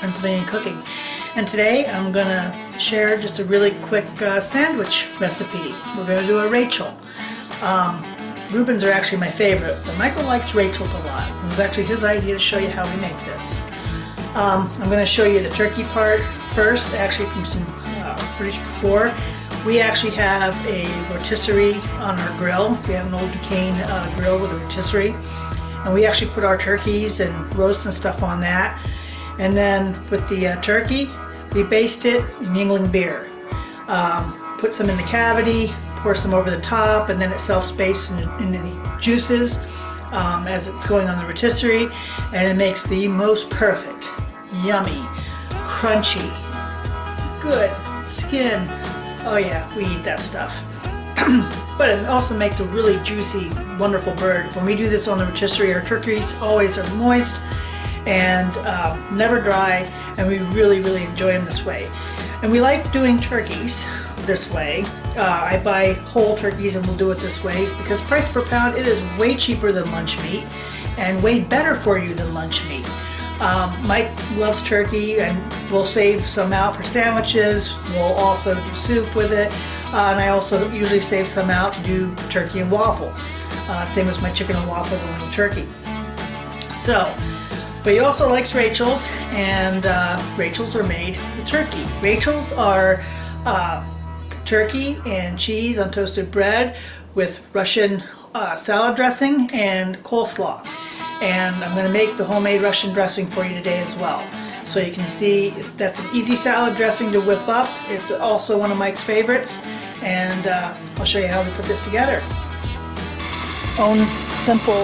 Pennsylvania cooking. And today I'm gonna share just a really quick sandwich recipe. We're gonna do a Rachel. Reuben's are actually my favorite, but Michael likes Rachel's a lot. It was actually his idea to show you how we make this. I'm gonna show you the turkey part first, actually from some footage before. We actually have a rotisserie on our grill. We have an old Duquesne grill with a rotisserie. And we actually put our turkeys and roasts and stuff on that. And then with the turkey, we baste it in Yingling beer. Put some in the cavity, pour some over the top, and then it self-bastes into the juices as it's going on the rotisserie. And it makes the most perfect, yummy, crunchy, good skin. Oh yeah, we eat that stuff. But it also makes a really juicy, wonderful bird. When we do this on the rotisserie, our turkeys always are moist and never dry, and we really enjoy them this way. And we like doing turkeys this way. I buy whole turkeys and we'll do it this way because price per pound, it is way cheaper than lunch meat and way better for you than lunch meat. Mike loves turkey and we'll save some out for sandwiches. We'll also do soup with it. And I also usually save some out to do turkey and waffles. Same as my chicken and waffles and little turkey. So, but he also likes Rachel's, and Rachel's are made with turkey. Rachel's are turkey and cheese on toasted bread with Russian salad dressing and coleslaw. And I'm going to make the homemade Russian dressing for you today as well. So you can see that's an easy salad dressing to whip up. It's also one of Mike's favorites, and I'll show you how we put this together. Own simple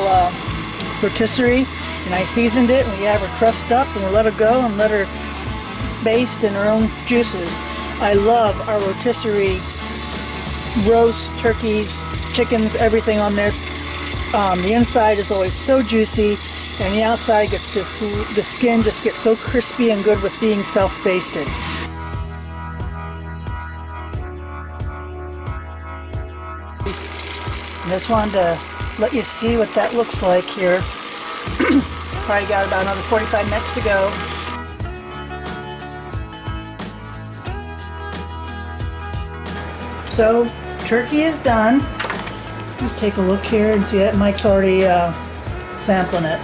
rotisserie, and I seasoned it, and we have her crust up, and we'll let her go and let her baste in her own juices. I love our rotisserie roast, turkeys, chickens, everything on this. The inside is always so juicy, and the outside gets the skin just gets so crispy and good with being self-basted. I just wanted to let you see what that looks like here. Probably got about another 45 minutes to go. So, turkey is done. Let's take a look here and see that Mike's already sampling it.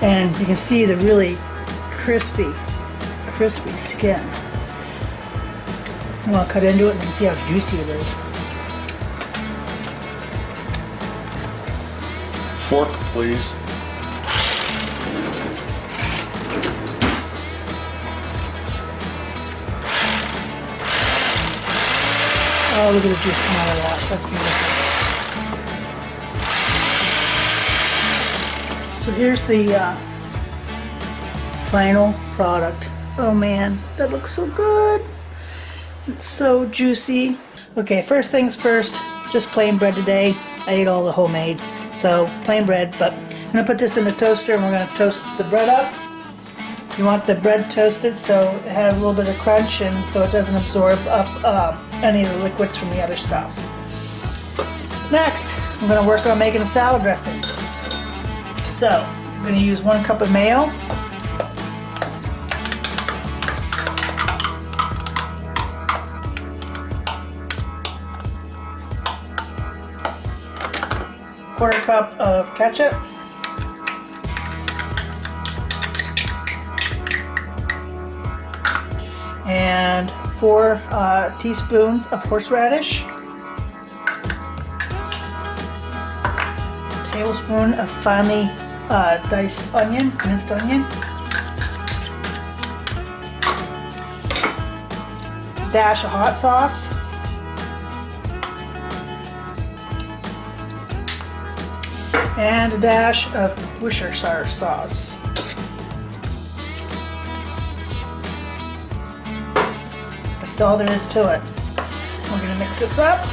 And you can see the really crispy skin. I'm going to cut into it and see how juicy it is. Fork, please. Oh, look at the juice come out of that. That's beautiful. So here's the final product. Oh man, that looks so good. It's so juicy. Okay, first things first, just plain bread today. I ate all the homemade, so plain bread, but I'm gonna put this in the toaster and we're gonna toast the bread up. You want the bread toasted so it has a little bit of crunch and so it doesn't absorb up any of the liquids from the other stuff. Next, I'm gonna work on making a salad dressing. So, I'm going to use 1 cup of mayo. Quarter cup of ketchup. And 4 teaspoons of horseradish. Tablespoon of finely diced onion, minced onion. Dash of hot sauce. And a dash of Worcestershire sauce. That's all there is to it. We're going to mix this up.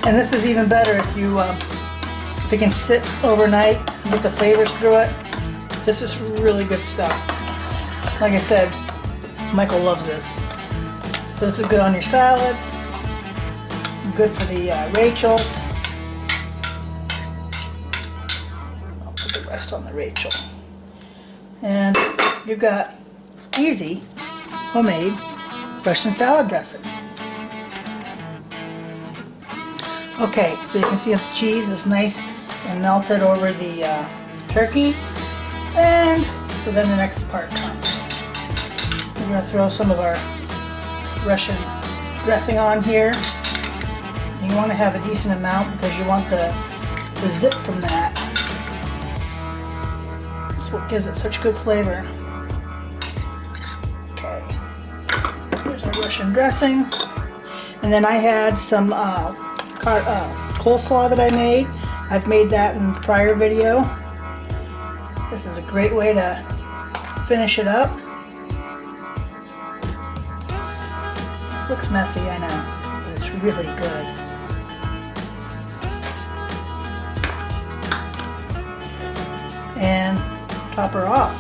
And this is even better if it can sit overnight and get the flavors through it. This is really good stuff. Like I said, Michael loves this. So this is good on your salads, good for the Rachels. I'll put the rest on the Rachel. And you've got easy homemade Russian salad dressing. Okay, so you can see the cheese is nice and melted over the turkey. And so then the next part comes. We're going to throw some of our Russian dressing on here. You want to have a decent amount because you want the zip from that. That's what gives it such good flavor. Okay, here's our Russian dressing. And then I had some coleslaw that I made. I've made that in the prior video. This is a great way to finish it up. Looks messy, I know, but it's really good. And top her off.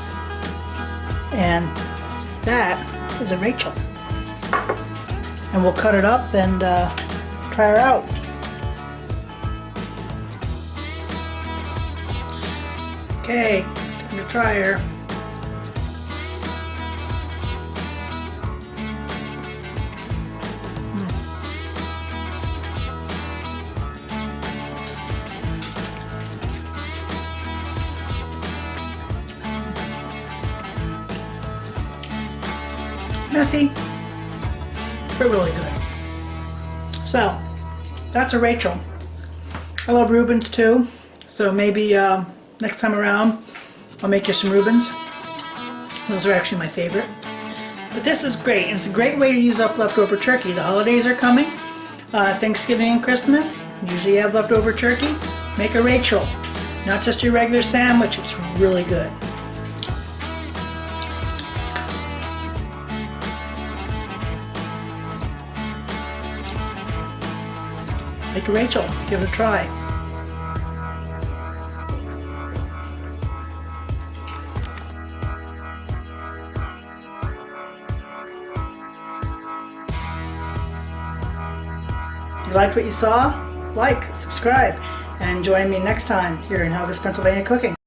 And that is a Rachel. And we'll cut it up and try her out. Okay, time to try her. Messy, but really good. So, that's a Rachel. I love Reubens too, so maybe next time around I'll make you some Reubens. Those are actually my favorite. But this is great, and it's a great way to use up leftover turkey. The holidays are coming, Thanksgiving and Christmas. Usually you have leftover turkey. Make a Rachel. Not just your regular sandwich, it's really good. Make a Rachel, give it a try. If you liked what you saw, like, subscribe, and join me next time here in Helga's Pennsylvania Cooking.